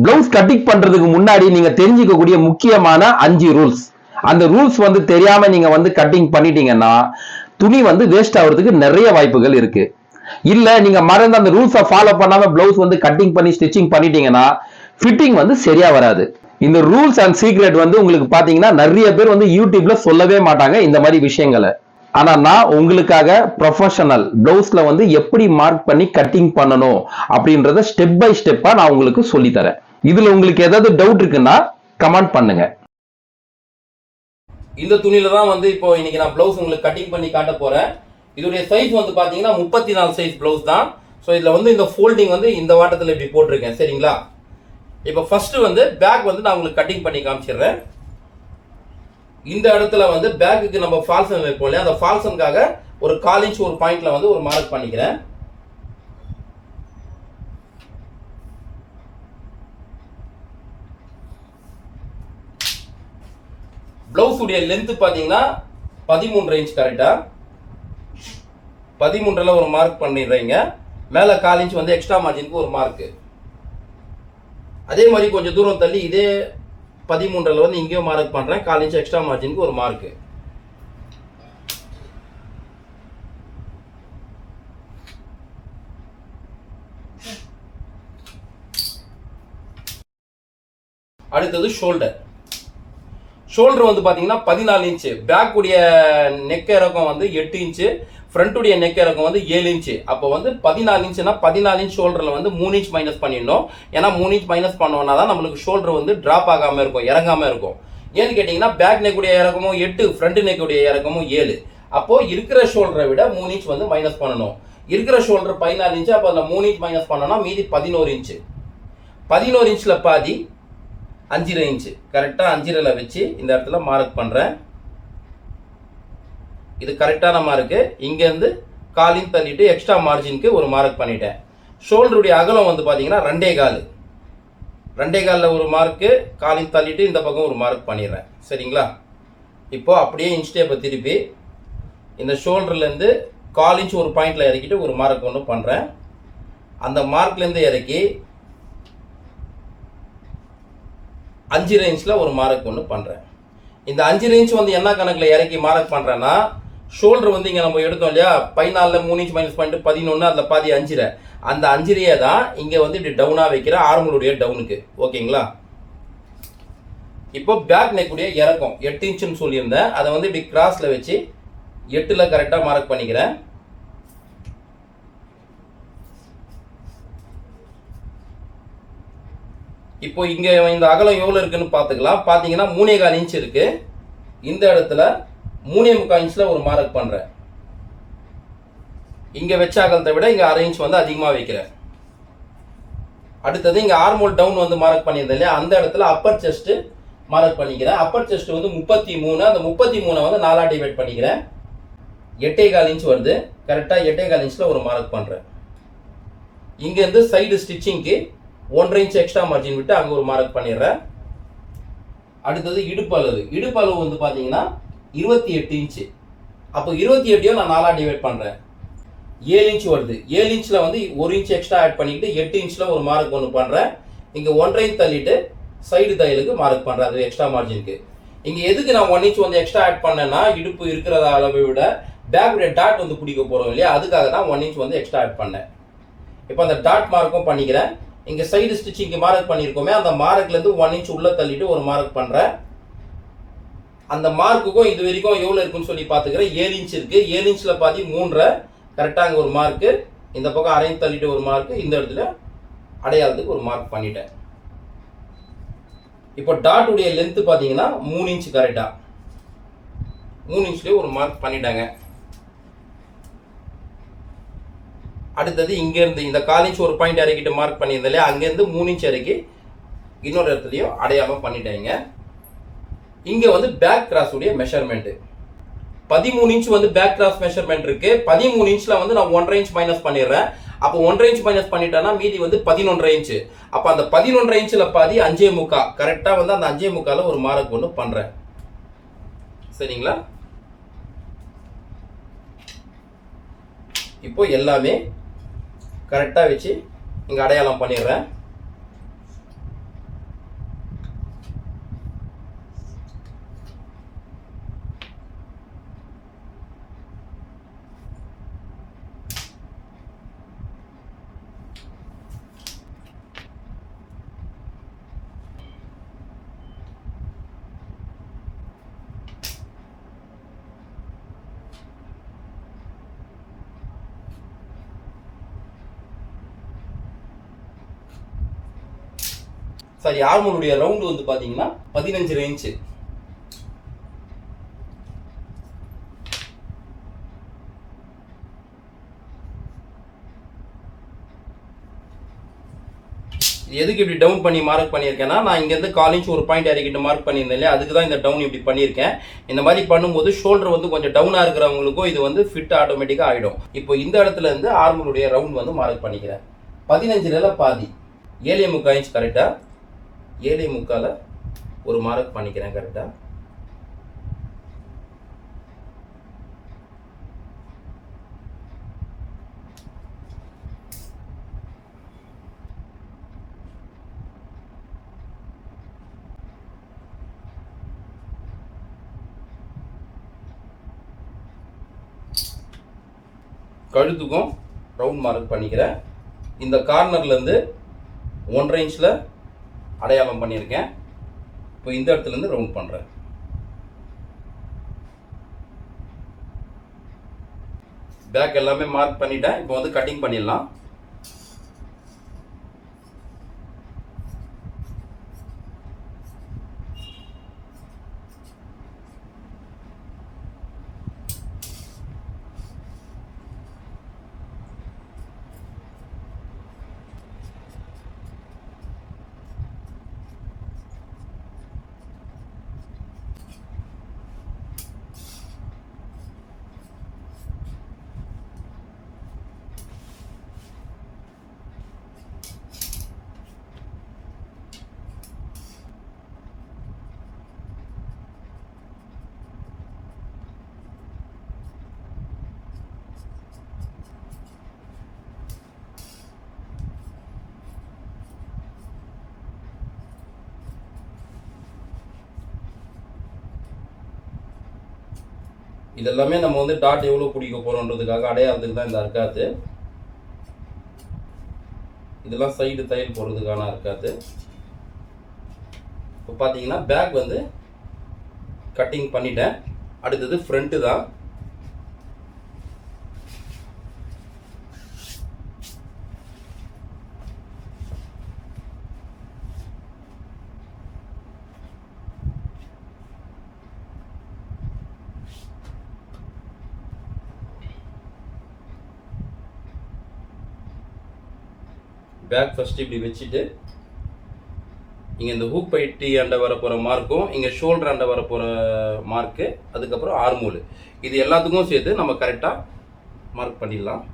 Blouse cutting பண்றதுக்கு முன்னாடி நீங்க தெரிஞ்சுக்கக்கூடிய முக்கியமான 5 ரூல்ஸ். அந்த ரூல்ஸ் வந்து தெரியாம நீங்க வந்து கட்டிங் பண்ணிட்டீங்கன்னா துணி வந்து வேஸ்ட் ஆகிறதுக்கு நிறைய வாய்ப்புகள் இருக்கு. இல்ல நீங்க மறந்து அந்த ரூல்ஸை ஃபாலோ பண்ணாம பிளவுஸ் வந்து கட்டிங் பண்ணி ஸ்டிச்சிங் பண்ணிட்டீங்கன்னா ஃபிட்டிங் வந்து சரியா வராது. இந்த ரூல்ஸ் அண்ட் சீக்ரெட் வந்து உங்களுக்கு பாத்தீங்கன்னா நிறைய பேர் வந்து யூடியூப்ல சொல்லவே மாட்டாங்க இந்த மாதிரி விஷயங்களை. ஆனா நான் உங்களுக்காக ப்ரொஃபஷனல் பிளவுஸ்ல வந்து எப்படி மார்க் பண்ணி கட்டிங் பண்ணணும் அப்படின்றத ஸ்டெப் பை ஸ்டெப்பா நான் உங்களுக்கு சொல்லி தரேன். இதுல உங்களுக்கு ஏதாவது டவுட் இருக்குன்னா கமெண்ட் பண்ணுங்க. இந்த துணியில தான் வந்து இப்போ இன்னைக்கு நான் பிளவுஸ் உங்களுக்கு கட்டிங் பண்ணி காட்ட போறேன். இதோடைய சைஸ் வந்து பாத்தீங்கன்னா 34 சைஸ் பிளவுஸ் தான். ஸோ இதுல வந்து இந்த ஃபோல்டிங் வந்து இந்த வாட்டத்தில் இப்படி போட்டிருக்கேன். சரிங்களா? இப்போ ஃபர்ஸ்ட் வந்து பேக் வந்து நான் உங்களுக்கு கட்டிங் பண்ணி காமிச்சிடுறேன். இந்த இடத்துல வந்து பேக்குக்கு நம்ம ஃபால்சன் வைப்போம் இல்லையா, அந்த ஃபால்சனுக்காக ஒரு 1/4 இன்ச் ஒரு பாயிண்ட்ல வந்து ஒரு மார்க் பண்ணிக்கிறேன். பிளவுஸ் உடைய லென்த் பாத்தீங்கன்னா 13 இன்ச் கரெக்டா. 13ல ஒரு மார்க் பண்ணிடுறீங்க. மேல 1/4 இன்ச் வந்து எக்ஸ்ட்ரா மார்ஜினுக்கு ஒரு மார்க். அதே மாதிரி கொஞ்சம் தூரம் தள்ளி இதே 13ல வந்து இங்கேயும் மார்க் பண்றேன். 1/4 இன்ச் எக்ஸ்ட்ரா மார்ஜினுக்கு ஒரு மார்க். அடுத்தது ஷோல்டர். ஷோல்டர் வந்து பாத்தீங்கன்னா 14 இன்ச். பேக் உடைய நெக் இறக்கம் வந்து 8 இன்ச், ஃப்ரண்ட் உடைய நெக் இறக்கம் வந்து 7 இன்ச். அப்போ வந்து 14 இன்ச்னா 14 இன்ச் ஷோல்டர்ல வந்து 3 இன்ச் மைனஸ் பண்ணிடணும். ஏன்னா 3 இன்ச் மைனஸ் பண்ணோம்னா தான் நம்மளுக்கு ஷோல்டர் வந்து டிராப் ஆகாம இருக்கும், இறங்காம இருக்கும். ஏன்னு கேட்டீங்கன்னா பேக் நெக் உடைய இறக்கமும் 8, ஃப்ரண்ட் நெக் உடைய இறக்கமும் 7. அப்போ இருக்கிற ஷோல்டரை விட 3 இன்ச் வந்து மைனஸ் பண்ணணும். இருக்கிற ஷோல்டர் 14 இன்ச், அப்போ அதில் 3 இன்ச் மைனஸ் பண்ணோம்னா மீதி 11 இன்ச். 11 இன்ச்ல பாதி 5.5 இன்ச். கரெக்டா 5.5ல வச்சு இந்த இடத்துல மார்க் பண்றேன். இது கரெக்டான மார்க்கு. இங்க இருந்து 1/4 இன்ச் தள்ளிட்டு எக்ஸ்ட்ரா மார்ஜினுக்கு ஒரு மார்க் பண்ணிட்டேன். ஷோல்டருடைய அகலம் வந்து பாத்தீங்கன்னா 2.25. 2.25ல ஒரு மார்க்கு, 1/4 இன்ச் தள்ளிட்டு இந்த பக்கம் ஒரு மார்க் பண்ணிடுறேன். சரிங்களா? இப்போ அப்படியே இன்ச் டேப்பை திருப்பி இந்த ஷோல்டர்ல இருந்து 1/4 இன்ச் ஒரு பாயிண்ட்ல இறக்கிட்டு ஒரு மார்க் ஒன்று பண்றேன். அந்த மார்க்ல இருந்து இறக்கி 5.5 இன்ச்ல ஒரு மார்க் ஒன்று பண்றேன். இந்த 5.5 இன்ச் வந்து என்ன கணக்குல இறக்கி மார்க் பண்றேன்னா, ஷோல்டர் வந்து இங்க நம்ம எடுத்தோம் இல்லையா, 14ல 3 இன்ச் மைனஸ் பண்ணிட்டு 11, அதுல பாதி 5.5. அந்த 5.5 தான் இங்க வந்து இப்படி டவுனா வைக்கிற ஆர்மலுடைய டவுனுக்கு. ஓகேங்களா? இப்போ பேக் நெக் உடைய இறக்கம் 8 இன்ச்னு சொல்லியிருந்தேன். அதை வந்து இப்படி கிராஸ்ல வச்சு 8ல கரெக்டா மார்க் பண்ணிக்கிறேன். இப்போ இங்க இந்த அகலம் எவ்வளவு இருக்குன்னு பாத்துக்கலாம். பாத்தீங்கன்னா 3.25 இன்ச் இருக்கு. இந்த இடத்துல 3.25 இன்ச்ல ஒரு மார்க் பண்றேன். இங்க வச்ச அகலத்தை விட இங்க 1/2 இன்ச் வந்து அதிகமா வைக்கிறேன். அடுத்தது இங்க ஆர்மோல் டவுன் வந்து மார்க் பண்ணியிருந்தேன் இல்லையா, அந்த இடத்துல அப்பர் செஸ்ட் மார்க் பண்ணிக்கிறேன். அப்பர் செஸ்ட் வந்து 33. அந்த 33 வந்து 4ஆ டிவைட் பண்ணிக்கிறேன். 8.25 இன்ச் வருது. கரெக்டா 8.25 இன்ச்ல ஒரு மார்க் பண்றேன். இங்க இருந்து சைடு ஸ்டிச்சிங்க்கு 1.5 இன்ச் எக்ஸ்ட்ரா மார்ஜின் விட்டு அங்க ஒரு மார்க் பண்ணிடுறேன். அடுத்தது இடுப்பு அளவு. இடுப்பு அளவு வந்து பாத்தீங்கன்னா 28 இன்ச். அப்போ 28ஐயும் நான் 4ஆ டிவைட் பண்றேன். 7 இன்ச் வருது. 7 இன்ச்ல வந்து 1 இன்ச் எக்ஸ்ட்ரா ஆட் பண்ணிட்டு 8 இன்ச்ல ஒரு மார்க் ஒன்று பண்றேன். இங்க 1.5 இன்ச் தள்ளிட்டு சைடு தையலுக்கு மார்க் பண்றேன், அது எக்ஸ்ட்ரா மார்ஜினுக்கு. இங்க எதுக்கு நான் 1 இன்ச் வந்து எக்ஸ்ட்ரா ஆட் பண்ணேன்னா, இடுப்பு இருக்கிற அளவை விட பேக்குடைய டாட் வந்து பிடிக்க போறோம் இல்லையா, அதுக்காக தான் 1 இன்ச் வந்து எக்ஸ்ட்ரா ஆட் பண்ணேன். இப்போ அந்த டாட் மார்க்கும் பண்ணிக்கிறேன். இங்க சைடு ஸ்டிச்சிங்க்கு மார்க் பண்ணிருக்கோமே, அந்த மார்க்ல இருந்து 1 இன்ச் உள்ள தள்ளிட்டு ஒரு மார்க் பண்றேன். அந்த மார்க்குக்கும் இது வரைக்கும் எவ்வளவு இருக்குன்னு சொல்லி பாத்துக்கிறேன். 7 இன்ச் இருக்கு. 7 இன்ச்ல பாதி 3.5. கரெக்டா அங்க ஒரு மார்க், இந்த பக்கம் 1/2 இன்ச் தள்ளிட்டு ஒரு மார்க், இந்த இடத்துல அடையாளத்துக்கு ஒரு மார்க் பண்ணிட்டேன். இப்போ டாட் உடைய லென்த் பாத்தீங்கன்னா 3 இன்ச். கரெக்டா 3 இன்ச்லயே ஒரு மார்க் பண்ணிட்டாங்க. அடுத்தது இங்க இருந்து இந்த 1/4 இன்ச் ஒரு பாயிண்ட் இறக்கிட்டு மார்க் பண்ணியிருந்தாலே, அங்க இருந்து 3 இன்ச் இறக்கி இன்னொரு இடத்துலயும் அடையாளம் பண்ணிட்டாங்க. இங்க வந்து பேக் கிராஸ் உடைய மெஷர்மெண்ட் 13 இன்ச் வந்து பேக் கிராஸ் மெஷர்மெண்ட் இருக்கு. 13 இன்ச்ல வந்து நான் 1.5 இன்ச் மைனஸ் பண்ணிடுறேன். அப்போ 1.5 இன்ச் மைனஸ் பண்ணிட்டேன்னா மீதி வந்து 11.5 இன்ச். அப்ப அந்த 11.5 இன்ச்ல பாதி 5.25. கரெக்டா வந்து அந்த 5.25ல ஒரு மார்க் ஒன்று பண்றேன். சரிங்களா? இப்போ எல்லாமே கரெக்டா வச்சு இங்க அடையாளம் பண்ணிடுறேன். சாரி ஆர்மோலுடைய ரவுண்டு வந்து பார்த்தீங்கன்னா 15 இன்ச்சு. எதுக்கு இப்படி டவுன் பண்ணி மார்க் பண்ணியிருக்கேன்னா, நான் இங்கேருந்து 1/4 இன்ச் ஒரு பாயிண்ட் இறக்கிட்டு மார்க் பண்ணியிருந்தேன் இல்லையா, அதுக்கு தான் இந்த டவுன் இப்படி பண்ணியிருக்கேன். இந்த மாதிரி பண்ணும்போது ஷோல்டர் வந்து கொஞ்சம் டவுனாக இருக்கிறவங்களுக்கும் இது வந்து ஃபிட் ஆட்டோமேட்டிக்காக ஆகிடும். இப்போ இந்த இடத்துல இருந்து ஆர்மலுடைய ரவுண்ட் வந்து மார்க் பண்ணிக்கிறேன். 15ல பாதி 7.25 இன்ச் கரெக்டாக 7.25 ஒரு மார்க் பண்ணிக்கிறேன் கரெக்டாக. கழுத்துக்கும் ரவுண்ட் மார்க் பண்ணிக்கிறேன். இந்த கார்னர்லேருந்து 1.5 இன்ச்சில் அடையாளம் பண்ணியிருக்கேன். இப்போ இந்த இடத்துலேருந்து ரவுண்ட் பண்ணுறேன். பேக் எல்லாமே மார்க் பண்ணிட்டேன். இப்போ வந்து கட்டிங் பண்ணிடலாம். இதெல்லாமே நம்ம வந்து டாட் எவ்வளோ பிடிக்க போகிறோன்றதுக்காக அடையாளத்துக்கு தான் இந்த அர்க்காத்து. இதெல்லாம் சைடு தையல் போடுறதுக்கான அர்க்காத்து. இப்போ பார்த்தீங்கன்னா பேக் வந்து கட்டிங் பண்ணிட்டேன். அடுத்தது ஃப்ரண்ட்டு தான். பேக் ஃபர்ஸ்ட் இப்படி வச்சுட்டு இங்கே இந்த ஹூக் பைட்டி அண்டை வர போகிற மார்க்கும் இங்கே ஷோல்டர் அண்டை வர போகிற மார்க்கு அதுக்கப்புறம் ஆர்மோல் இது எல்லாத்துக்கும் சேர்த்து நம்ம கரெக்டாக மார்க் பண்ணிடலாம்.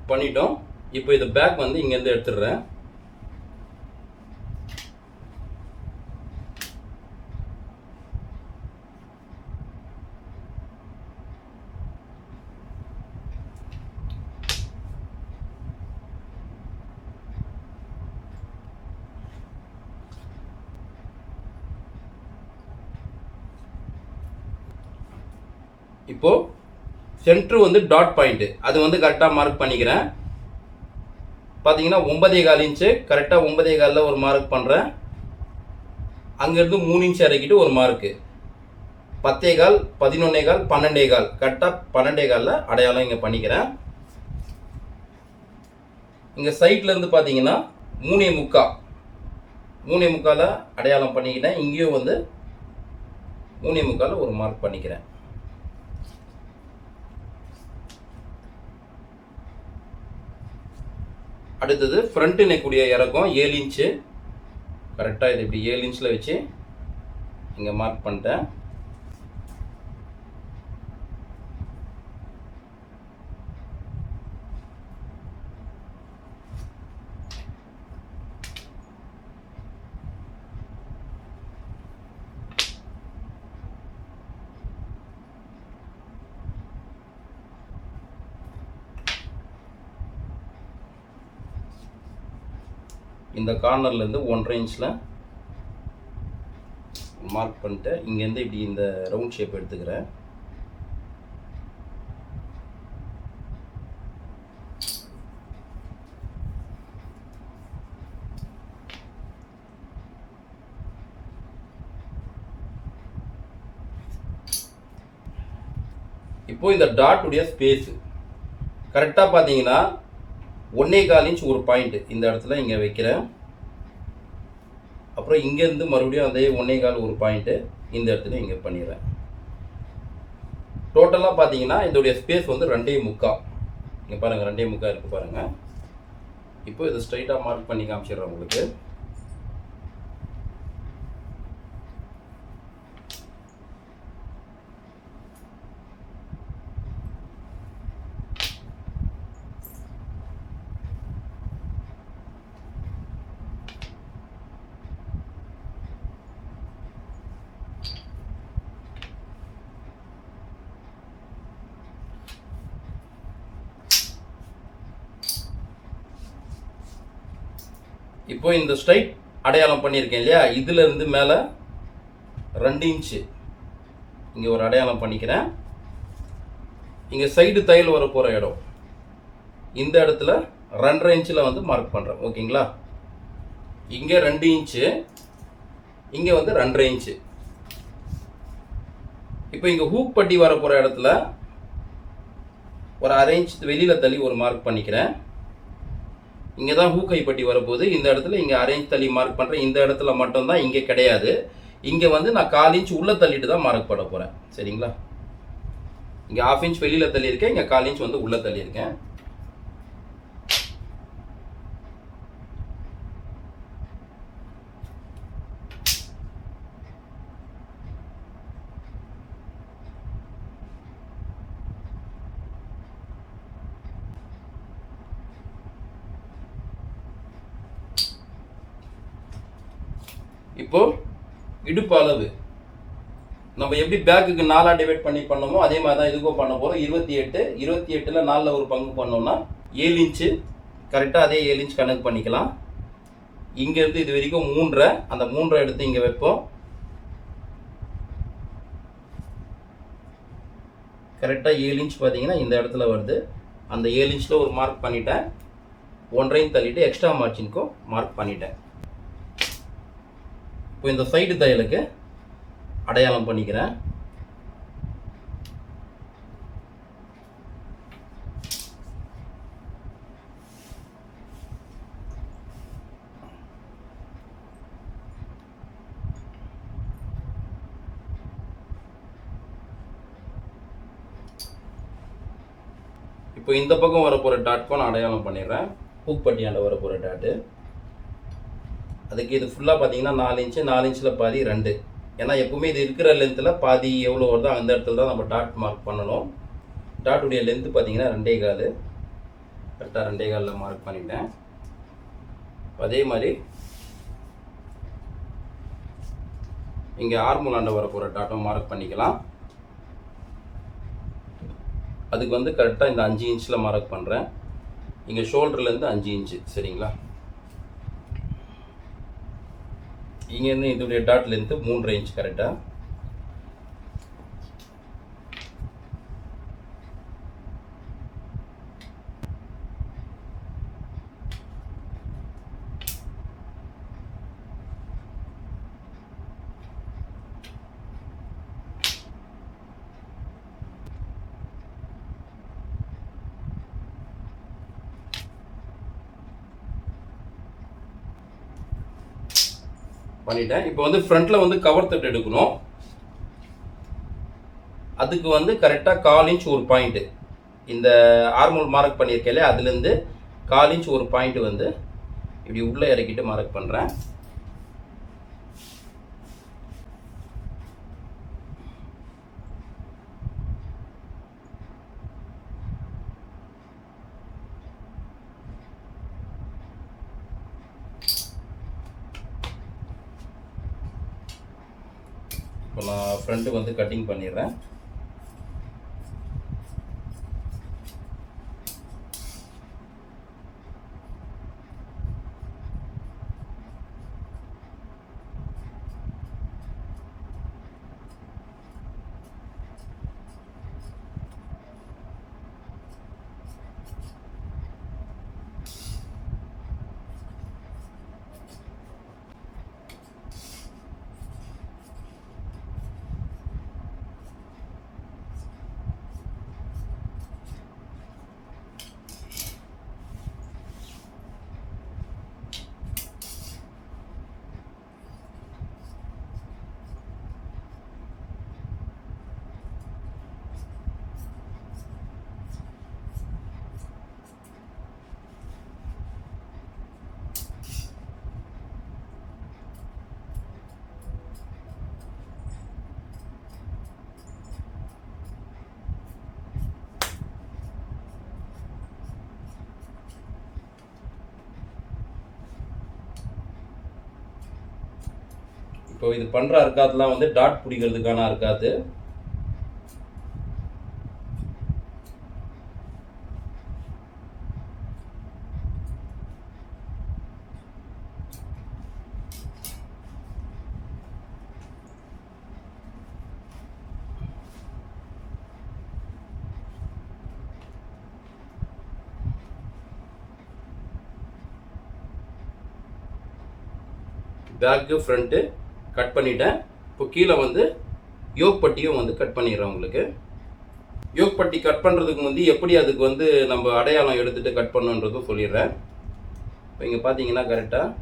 பண்ணிட்டோம். இப்போ இந்த பேக் வந்து இங்கேருந்து எடுத்துடுறேன். இப்போ சென்டர் வந்து டாட் பாயிண்ட் அது வந்து கரெக்டாக மார்க் பண்ணிக்கிறேன். பார்த்தீங்கன்னா 9.25 இன்ச்சு கரெக்டாக 9.25 ஒரு மார்க் பண்ணுறேன். அங்கேருந்து 3 இன்ச் இறக்கிட்டு ஒரு மார்க்கு 10.25 11.25 12.25 கரெக்டாக 12.25 அடையாளம் இங்கே பண்ணிக்கிறேன். இங்கே சைட்லேருந்து பார்த்தீங்கன்னா 3.25 அடையாளம் பண்ணிக்கிட்டேன். இங்கேயும் வந்து 3.25 ஒரு மார்க் பண்ணிக்கிறேன். அடுத்தது ஃப்ரண்ட் நெக்குடைய இறக்கம் 7 இன்ச்சு கரெக்டாக இது இப்படி 7 இன்ச்சில் வச்சு இங்கே மார்க் பண்ணிட்டேன். இந்த கார்னர்லேருந்து 1.5 இன்ச்சில் மார்க் பண்ணிட்டு இங்கேருந்து இப்படி இந்த ரவுண்ட் ஷேப் எடுத்துக்கிறேன். இப்போ இந்த டாட் உடைய ஸ்பேஸ் கரெக்டாக பார்த்தீங்கன்னா 1.25 இன்ச் ஒரு பாயிண்ட் இந்த இடத்துல இங்கே வைக்கிறேன். அப்புறம் இங்கேருந்து மறுபடியும் அதே 1.25 ஒரு பாயிண்ட்டு இந்த இடத்துல இங்கே பண்ணிடுறேன். டோட்டலாக பார்த்தீங்கன்னா இதோடைய ஸ்பேஸ் வந்து 2.25. இங்கே பாருங்கள் 2.25 இருக்குது பாருங்கள். இப்போ இதை ஸ்ட்ரைட்டாக மார்க் பண்ணி காமிச்சிடுறேன் உங்களுக்கு. இப்போ இந்த ஸ்ட்ரைட் அடையாளம் பண்ணியிருக்கேன் இல்லையா, இதுல இருந்து மேலே 2 இன்ச்சு இங்கே ஒரு அடையாளம் பண்ணிக்கிறேன். இங்கே சைடு தையல் வர போகிற இடம் இந்த இடத்துல 2.5 இன்ச்சில் வந்து மார்க் பண்ணுறேன். ஓகேங்களா, இங்கே 2 இன்ச்சு, இங்கே வந்து 2.5 இன்ச்சு. இப்போ இங்கே ஹூக் பட்டி வர போகிற இடத்துல ஒரு 1/2 இன்ச் வெளியில் தள்ளி ஒரு மார்க் பண்ணிக்கிறேன். இங்கே தான் ஹூக் கைப்பட்டி வரப்போகுது. இந்த இடத்துல இங்கே 1/2 இன்ச் தள்ளி மார்க் பண்ணுறேன். இந்த இடத்துல மட்டும்தான், இங்கே கிடையாது. இங்கே வந்து நான் 1/4 இன்ச் உள்ளே தள்ளிட்டு தான் மார்க் பண்ண போகிறேன். சரிங்களா, இங்கே 1/2 இன்ச் வெளியில் தள்ளியிருக்கேன், இங்கே 1/4 இன்ச் வந்து உள்ளே தள்ளியிருக்கேன். இப்போ இடுப்பு அளவு நம்ம எப்படி பேக்குக்கு 4 டிவைட் பண்ணி பண்ணோமோ அதே மாதிரி தான் இதுக்கும் பண்ண போகிறோம். 28ல் 4 ஒரு பங்கு பண்ணோம்னா 7 இன்ச்சு கரெக்டாக அதே 7 இன்ச் கணக்கு பண்ணிக்கலாம். இங்கேருந்து இது வரைக்கும் 3.5, அந்த 3.5 எடுத்து இங்கே வைப்போம். கரெக்டாக 7 இன்ச் பார்த்தீங்கன்னா இந்த இடத்துல வருது. அந்த 7 இன்ச்சில் ஒரு மார்க் பண்ணிட்டேன். 1.5 தள்ளிட்டு எக்ஸ்ட்ரா மார்ஜினுக்கும் மார்க் பண்ணிட்டேன். இப்போ இந்த சைடு தையலுக்கு அடையாளம் பண்ணிக்கிறேன். இப்போ இந்த பக்கம் வர போகிற டாட்க்கும் நான் அடையாளம் பண்ணிடுறேன். ஹூக் பட்டியாண்ட வர போகிற டாட்டு. அதுக்கு இது ஃபுல்லாக பார்த்தீங்கன்னா 4 இன்ச்சு, 4 இன்ச்சில் பாதி 2. ஏன்னா எப்பவுமே இது இருக்கிற லென்த்தில் பாதி எவ்வளோ வருதோ அந்த இடத்துல தான் நம்ம டாட் மார்க் பண்ணணும். டாட்டுடைய லென்த்து பார்த்தீங்கன்னா 2.25, கரெக்டாக 2.25 மார்க் பண்ணிட்டேன். அதே மாதிரி இங்கே ஆர்முலாண்ட வர போகிற டாட்டும் மார்க் பண்ணிக்கலாம். அதுக்கு வந்து கரெக்டாக இந்த 5 இன்ச்சில் மார்க் பண்ணுறேன். இங்கே ஷோல்டர்லேருந்து 5 இன்ச்சு. சரிங்களா, இங்கேருந்து இதோடைய டாட் லென்த்து 3.5 இன்ச் கரெக்டாக. பண்ணிட்டேன். இப்போ வந்து ஃப்ரண்ட்ல வந்து கவர் தட்டு எடுக்கணும். அதுக்கு வந்து கரெக்டாக 1/4 இன்ச் ஒரு பாயிண்ட் இந்த ஆர்மோல் மார்க் பண்ணியிருக்கேன், அதுலேருந்து 1/4 இன்ச் ஒரு பாயிண்ட் வந்து இப்படி உள்ளே இறக்கிட்டு மார்க் பண்ணுறேன். இப்போ நான் ஃப்ரண்ட்டுக்கு வந்து கட்டிங் பண்ணிடுறேன். இப்போ இது பண்ணுற அர்க்காத்துலாம் வந்து டாட் பிடிக்கிறதுக்கான அர்க்காத்து. பேக்கு ஃப்ரண்ட்டு கட் பண்ணிட்டேன். இப்போ கீழே வந்து யோக் பட்டியும் வந்து கட் பண்ணிடுறேன். உங்களுக்கு யோக் பட்டி கட் பண்ணுறதுக்கு வந்து எப்படி அதுக்கு வந்து நம்ம அடையாளம் எடுத்துகிட்டு கட் பண்ணுன்றதும் சொல்லிடுறேன். இப்போ இங்கே பார்த்தீங்கன்னா கரெக்டாக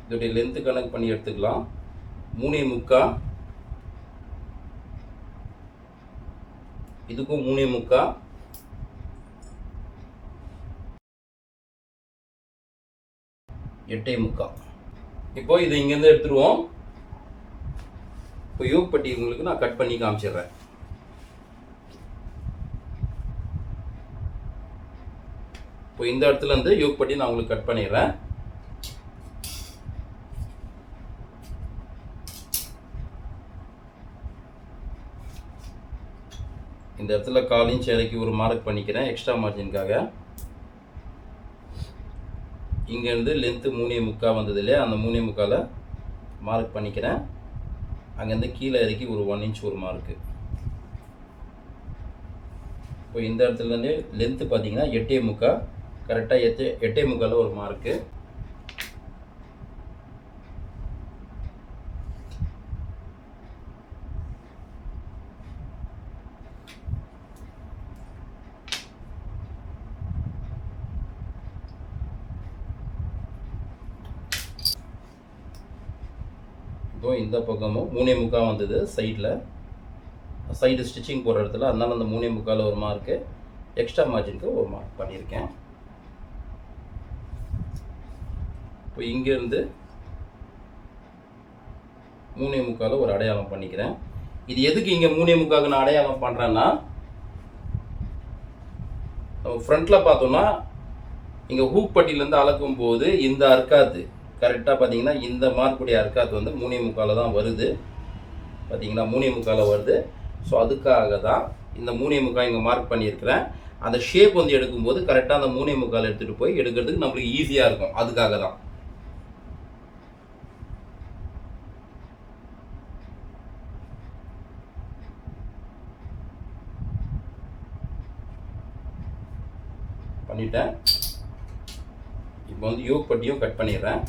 இதோடைய லென்த்து கனெக்ட் பண்ணி எடுத்துக்கலாம். 3.25, இதுக்கும் 3.25, எட்டே முக்கால். இப்போ இதை இங்கேருந்து எடுத்துருவோம். இப்போ யோக் பட்டி உங்களுக்கு நான் கட் பண்ணி காமிச்சிடுறேன். இப்போ இந்த இடத்துல இருந்து யோக் பட்டி நான் உங்களுக்கு கட் பண்ணிடுறேன். இந்த இடத்துல 1/4 இன்ச் இறக்கி ஒரு மார்க் பண்ணிக்கிறேன் எக்ஸ்ட்ரா மார்ஜினுக்காக. இங்கேருந்து லென்த்து 3.25 வந்தது இல்லையா, அந்த 3.25 மார்க் பண்ணிக்கிறேன். அங்கேருந்து கீழே இறக்கி ஒரு 1 இன்ச் ஒரு மார்க்கு. இப்போ இந்த இடத்துலேருந்து லென்த்து பார்த்தீங்கன்னா 8.25, கரெக்டாக 8.25 ஒரு மார்க்கு. இப்போ இந்த பக்கமும் 3.25 வந்தது சைடில், சைடு ஸ்டிச்சிங் போடுற இடத்துல. அதனால அந்த 3.25 ஒரு மார்க்கு, எக்ஸ்ட்ரா மார்ஜினுக்கு ஒரு மார்க் பண்ணியிருக்கேன். இப்போ இங்கேருந்து 3.25 ஒரு அடையாளம் பண்ணிக்கிறேன். இது எதுக்கு இங்கே 3.25 நான் அடையாளம் பண்ணுறேன்னா, நம்ம ஃப்ரண்ட்டில் பார்த்தோம்னா இங்கே ஹூக் பட்டியிலேருந்து அளக்கும் போது இந்த அர்க்காத்து கரெக்டாக பார்த்தீங்கன்னா இந்த மார்க்குடைய அர்க்காத்து வந்து 3.25 தான் வருது. பார்த்தீங்கன்னா 3.25 வருது. ஸோ அதுக்காக தான் இந்த 3.25 இங்கே மார்க் பண்ணியிருக்கிறேன். அந்த ஷேப் வந்து எடுக்கும்போது கரெக்டாக அந்த 3.25 எடுத்துகிட்டு போய் எடுக்கிறதுக்கு நம்மளுக்கு ஈஸியாக இருக்கும். அதுக்காக தான். பண்ணிட்டேன். இப்போ வந்து யோக் பட்டியும் கட் பண்ணிடுறேன்.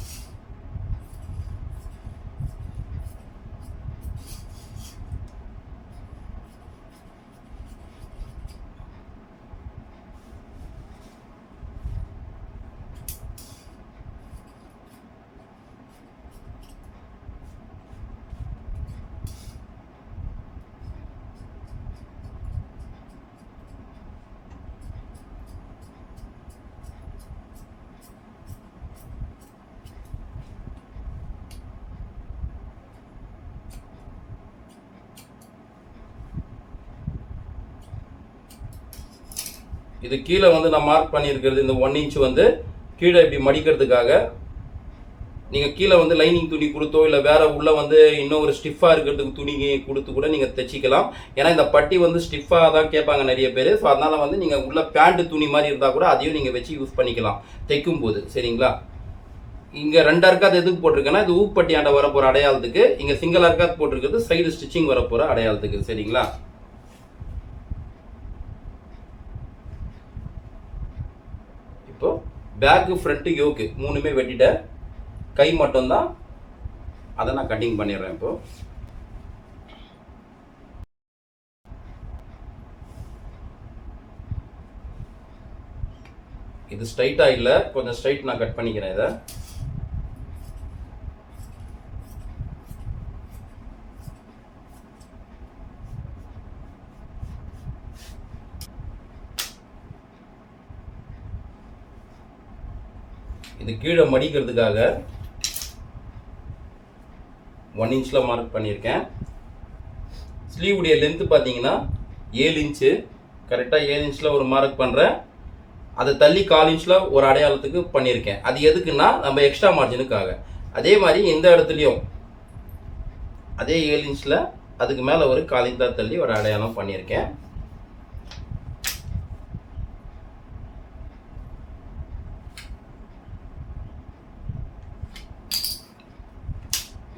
இது கீழே வந்து நான் மார்க் பண்ணியிருக்கிறது இந்த 1 இன்ச் வந்து கீழே இப்படி மடிக்கிறதுக்காக. நீங்கள் கீழே வந்து லைனிங் துணி கொடுத்தோ இல்லை வேற உள்ள வந்து இன்னும் ஒரு ஸ்டிஃபாக இருக்கிறதுக்கு துணி கொடுத்து கூட நீங்கள் தைச்சிக்கலாம். ஏன்னா இந்த பட்டி வந்து ஸ்டிஃபாக தான் கேட்பாங்க நிறைய பேர். ஸோ அதனால வந்து நீங்கள் உள்ள பேண்ட் துணி மாதிரி இருந்தால் கூட அதையும் நீங்கள் வச்சு யூஸ் பண்ணிக்கலாம் தைக்கும் போது. சரிங்களா? இங்கே 2 அர்க்காத் எதுக்கு போட்டிருக்கேன்னா, இது ஊப்பட்டி ஆண்ட வரப்போகிற அடையாளத்துக்கு. இங்கே சிங்கிள் அர்க்காத் போட்டிருக்கிறது சைடு ஸ்டிச்சிங் வரப்போகிற அடையாளத்துக்கு. சரிங்களா? இப்போ பேக்கு ஃப்ரண்ட்டு யோக்கு 3மே வெட்டிட்டேன். கை மட்டும்தான், அதை நான் கட்டிங் பண்ணிடுறேன். இப்போ இது ஸ்ட்ரைட்டாக இல்லை, கொஞ்சம் ஸ்ட்ரைட் நான் கட் பண்ணிக்கிறேன். இதை இது கீழே மடிக்கிறதுக்காக 1 இன்ச்சில் மார்க் பண்ணியிருக்கேன். ஸ்லீவுடைய லென்த்து பார்த்தீங்கன்னா 7 இன்ச்சு. கரெக்டாக 7 இன்ச்சில் ஒரு மார்க் பண்ணுறேன். அதை தள்ளி 1/4 இன்ச்சில் ஒரு அடையாளத்துக்கு பண்ணியிருக்கேன். அது எதுக்குன்னா நம்ம எக்ஸ்ட்ரா மார்ஜினுக்காக. அதே மாதிரி இந்த இடத்துலையும் அதே 7 இன்ச்சில் அதுக்கு மேலே ஒரு 1/4 இன்ச் தான் தள்ளி ஒரு அடையாளம் பண்ணியிருக்கேன்.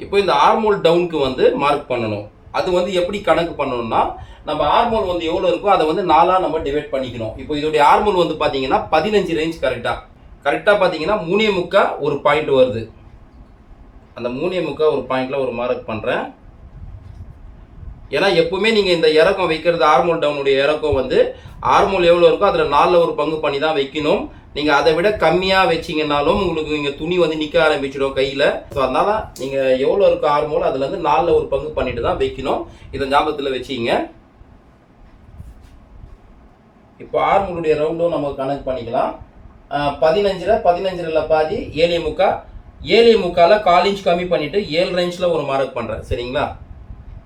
இப்போ இந்த ஆர்மோல் டவுனுக்கு வந்து மார்க் பண்ணணும். அது வந்து எப்படி கணக்கு பண்ணணும்னா, நம்ம ஆர்மோல் வந்து எவ்வளோ இருக்கோ அதை வந்து 4ஆ நம்ம டிவைட் பண்ணிக்கணும். இப்போ இதோடைய ஆர்மோல் வந்து பார்த்தீங்கன்னா 15 ரேஞ்ச் கரெக்டாக பார்த்தீங்கன்னா 3.25 ஒரு பாயிண்ட் வருது. அந்த 3.25 ஒரு பாயிண்ட்ல ஒரு மார்க் பண்ணுறேன். ஏன்னா எப்பவுமே நீங்கள் இந்த இறக்கம் வைக்கிறது ஆர்மோல் டவுனுடைய இறக்கம் வந்து ஆர்மோல் எவ்வளோ இருக்கோ அதில் 4 ஒரு பங்கு பண்ணி தான் வைக்கணும். நீங்கள் அதை விட கம்மியாக வச்சிங்கனாலும் உங்களுக்கு இங்கே துணி வந்து நிற்க ஆரம்பிச்சிடும் கையில். ஸோ அதனால் நீங்கள் எவ்வளோ இருக்கோ ஆர்மோல் அதுலேருந்து 4 ஒரு பங்கு பண்ணிட்டு தான் வைக்கணும். இதை ஞாபகத்தில் வச்சிங்க. இப்போ ஆர்மோலுடைய ரவுண்டும் நம்ம கணக்கு பண்ணிக்கலாம். 15 பாதி 7.25 7.25 1/4 இன்ச் கம்மி பண்ணிவிட்டு 7 ரேஞ்சில் ஒரு மார்க் பண்ணுறேன். சரிங்களா?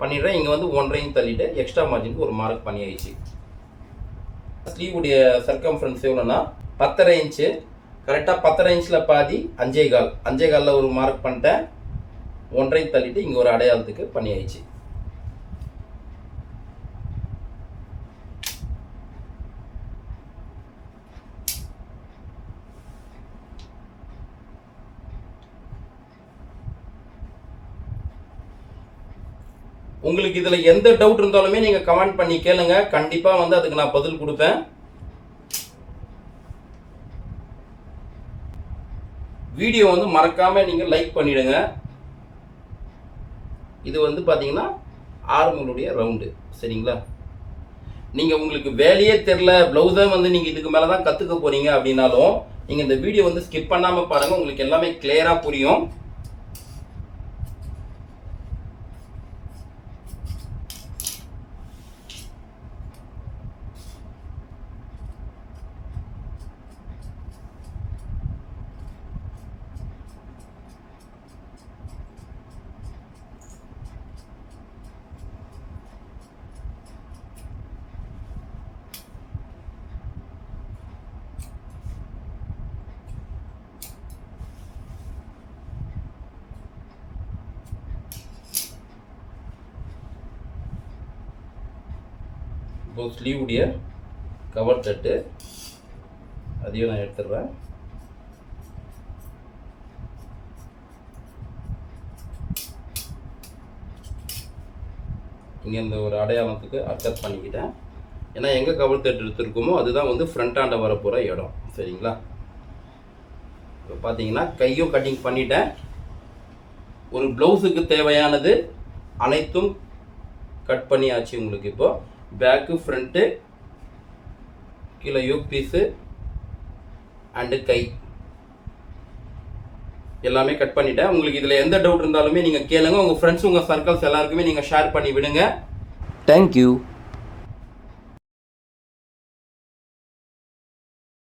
பண்ணிடுறேன். இங்கே வந்து 1 இன்ச் தள்ளிட்டு எக்ஸ்ட்ரா மார்ஜினுக்கு ஒரு மார்க் பண்ணி ஆயிடுச்சு. ஸ்லீவுடைய சர்க்கம்ஃபரன்ஸ் எவ்வளோன்னா 10.5 இன்ச்சு. கரெக்டாக 10.5 இன்ச்சில் பாதி 5.25 ஒரு மார்க் பண்ணிட்டேன். 1 இன்ச் தள்ளிட்டு இங்கே ஒரு அடையாளத்துக்கு பண்ணி ஆயிடுச்சு. உங்களுக்கு இதுல எந்த டவுட் இருந்தாலுமே நீங்க கமெண்ட் பண்ணி கேளுங்க. கண்டிப்பா வந்து அதுக்கு நான் பதில் கொடுப்பேன். வீடியோ வந்து மறக்காம நீங்க லைக் பண்ணிடுங்க. இது வந்து பாத்தீங்கன்னா ஆர்மோலுடைய ரவுண்டு. சரிங்களா? நீங்க உங்களுக்கு வேலையே தெரியல, பிளவுஸை வந்து நீங்க இதுக்கு மேலதான் கத்துக்க போறீங்க அப்படின்னாலும் நீங்க இந்த வீடியோ வந்து ஸ்கிப் பண்ணாம பாருங்க. உங்களுக்கு எல்லாமே கிளியரா புரியும். இப்போ ஸ்லீவுடைய கவர் தட்டு அதையும் நான் எடுத்துடுறேன். இங்கே இந்த ஒரு அடையாளத்துக்கு அட்ஜஸ்ட் பண்ணிக்கிட்டேன். ஏன்னா எங்கே கவர் தட்டு எடுத்துருக்கோமோ அதுதான் வந்து ஃப்ரண்டாண்ட வரப்போகிற இடம். சரிங்களா? இப்போ பார்த்தீங்கன்னா கையும் கட்டிங் பண்ணிட்டேன். ஒரு ப்ளவுஸுக்கு தேவையானது அனைத்தும் கட் பண்ணியாச்சு. உங்களுக்கு இப்போ பேக்கு, ஃப்ரண்ட்டு, கீழே யோக் பீஸு அண்டு கை எல்லாமே கட் பண்ணிட்டேன். உங்களுக்கு இதில் எந்த டவுட் இருந்தாலுமே நீங்கள் கேளுங்க. உங்கள் ஃப்ரெண்ட்ஸ், உங்கள் சர்க்கிள்ஸ் எல்லாருக்குமே நீங்கள் ஷேர் பண்ணி விடுங்க. தேங்க்யூ.